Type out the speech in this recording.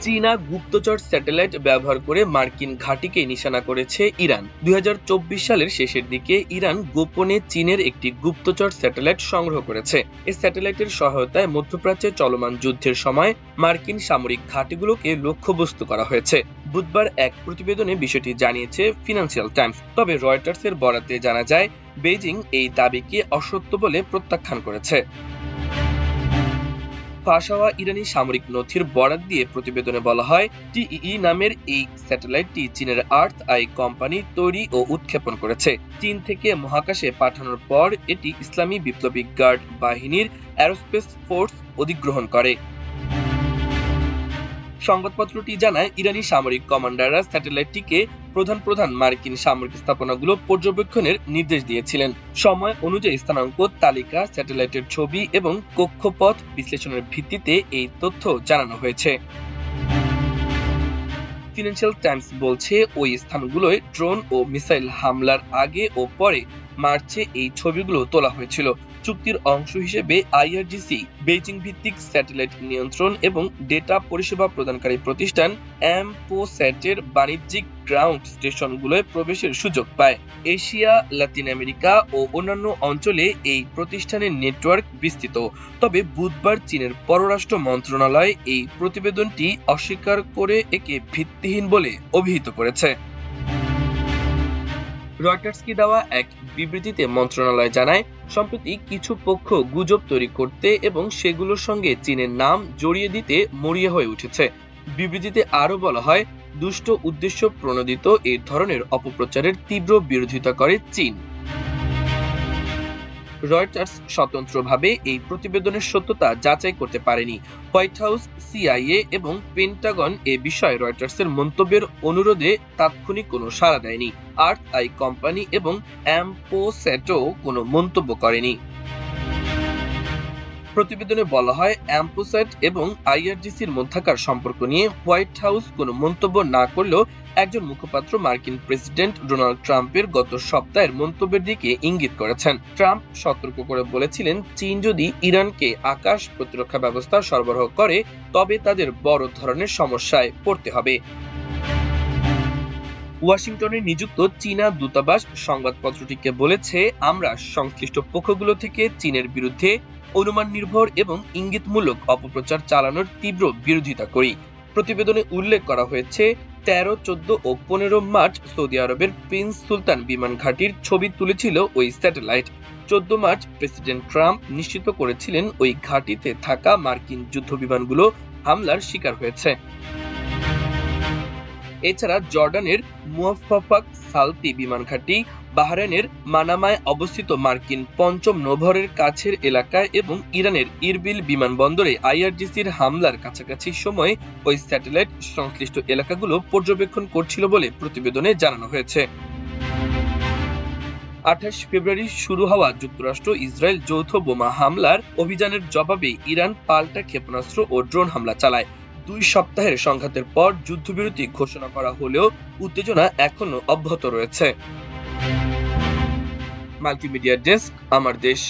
চীনা গুপ্তচর স্যাটেলাইট ব্যবহার করে মার্কিন ঘাঁটিকে নিশানা করেছে ইরান। ২০২৪ সালের শেষের দিকে ইরান গোপনে চীনের একটি গুপ্তচর স্যাটেলাইট সংগ্রহ করেছে। এই স্যাটেলাইটের সহায়তায় মধ্যপ্রাচ্যে চলমান যুদ্ধের সময় মার্কিন সামরিক ঘাঁটিগুলোকে লক্ষ্যবস্তু করা হয়েছে। বুধবার এক প্রতিবেদনে বিষয়টি জানিয়েছে ফিনান্সিয়াল টাইমস। তবে রয়টার্সের বরাতে জানা যায়, বেইজিং এই দাবিকে অসত্য বলে প্রত্যাখ্যান করেছে। ফাঁস হওয়া ইরানি সামরিক নথির বরাত দিয়ে প্রতিবেদনে বলা হয়, টিইই নামের এই স্যাটেলাইটটি চীনের আর্থ আই কোম্পানি তৈরি ও উৎক্ষেপণ করেছে। চীন থেকে মহাকাশে পাঠানোর পর এটি ইসলামী বিপ্লবী গার্ড বাহিনীর অ্যারোস্পেস ফোর্স অধিগ্রহণ করে। সংবাদপত্রটি জানায়, ইরানি সামরিক কমান্ডাররা স্যাটেলাইটটিকে প্রধান মার্কিন সামরিক স্থাপনাগুলো পর্যবেক্ষণের নির্দেশ দিয়েছিলেন। সময় অনুযায়ী স্থানাঙ্ক তালিকা, স্যাটেলাইটের ছবি এবং কক্ষপথ বিশ্লেষণের ভিত্তিতে এই তথ্য জানানো হয়েছে। ফিনান্সিয়াল টাইমস বলছে, ওই স্থানগুলোয় ড্রোন ও মিসাইল হামলার আগে ও পরে মার্চে এই ছবিগুলো তোলা হয়েছিল। চুক্তির অংশ হিসেবে আইআরজিসি বেইজিং ভিত্তিক স্যাটেলাইট নিয়ন্ত্রণ এবং ডেটা পরিষেবা প্রদানকারী প্রতিষ্ঠান অ্যাম্পোস্যাটের বাণিজ্যিক গ্রাউন্ড স্টেশনগুলোয় প্রবেশের সুযোগ পায়। এশিয়া, লাতিন আমেরিকা ও অন্যান্য অঞ্চলে এই প্রতিষ্ঠানের নেটওয়ার্ক বিস্তৃত। তবে বুধবার চীনের পররাষ্ট্র মন্ত্রণালয় এই প্রতিবেদনটি অস্বীকার করে একে ভিত্তিহীন বলে অভিহিত করেছে। রয়টার্সকে দেওয়া এক বিবৃতিতে মন্ত্রণালয় জানায়, সম্প্রতি কিছু পক্ষ গুজব তৈরি করতে এবং সেগুলোর সঙ্গে চীনের নাম জড়িয়ে দিতে মরিয়া হয়ে উঠেছে। বিবৃতিতে আরও বলা হয়, দুষ্ট উদ্দেশ্য প্রণোদিত এই ধরনের অপপ্রচারের তীব্র বিরোধিতা করে চীন। রয়টার্স স্বতন্ত্রভাবে এই প্রতিবেদনের সত্যতা যাচাই করতে পারেনি। হোয়াইট হাউস, সিআইএ এবং পেন্টাগন এ বিষয়ে রয়টার্সের মন্তব্যের অনুরোধে তাৎক্ষণিক কোনো সাড়া দেয়নি। আর্থ আই কোম্পানি এবং অ্যাম্পোস্যাটও কোনো মন্তব্য করেনি। প্রতিবেদনে বলা হয়, অ্যাম্পোস্যাট এবং আইআরজিসির মধ্যকার সম্পর্ক নিয়ে হোয়াইট হাউস কোনো মন্তব্য না করলেও একজন মুখপাত্র মার্কিন প্রেসিডেন্ট ডোনাল্ড ট্রাম্পের গত সপ্তাহের মন্তব্যের দিকে ইঙ্গিত করেছেন। ট্রাম্প সতর্ক করে বলেছিলেন, চীন যদি ইরানকে আকাশ প্রতিরক্ষা ব্যবস্থা সরবরাহ করে তবে তাদের বড় ধরনের সমস্যায় পড়তে হবে। ওয়াশিংটনে নিযুক্ত চীনা দূতাবাস সংবাদপত্রটিকে বলেছে, আমরা সংশ্লিষ্ট পক্ষগুলো থেকে চীনের বিরুদ্ধে অনুমান নির্ভর এবং ইঙ্গিতমূলক অপপ্রচার চালানোর তীব্র বিরোধিতা করি। প্রতিবেদনে উল্লেখ করা হয়েছে, 13, 14 ও 15 মার্চ সৌদি আরবের প্রিন্স সুলতান বিমান ঘাঁটির ছবি তুলেছিল ওই স্যাটেলাইট। 14 মার্চ প্রেসিডেন্ট ট্রাম্প নিশ্চিত করেছিলেন ওই ঘাঁটিতে থাকা মার্কিন যুদ্ধবিমানগুলো হামলার শিকার হয়েছে। এছাড়া জর্ডানের মুয়াফফাক সালতি বিমান ঘাঁটি, বাহরাইনের মানামায় অবস্থিত মার্কিন পঞ্চম নৌবহরের কাছের এলাকায় এবং ইরানের ইরবিল বিমানবন্দরে আইআরজিসির হামলার কাছাকাছি সময়ে ওই স্যাটেলাইট সংশ্লিষ্ট এলাকাগুলো পর্যবেক্ষণ করছিল বলে প্রতিবেদনে জানানো হয়েছে। 28 ফেব্রুয়ারি শুরু হওয়া যুক্তরাষ্ট্র ইসরায়েল যৌথ বোমা হামলার অভিযানের জবাবে ইরান পাল্টা ক্ষেপণাস্ত্র ও ড্রোন হামলা চালায়। 2 সপ্তাহের সংঘাতের পর যুদ্ধবিরতি ঘোষণা করা হলেও উত্তেজনা এখনো অব্যাহত রয়েছে। মাল্টিমিডিয়া ডেস্ক, আমার দেশ।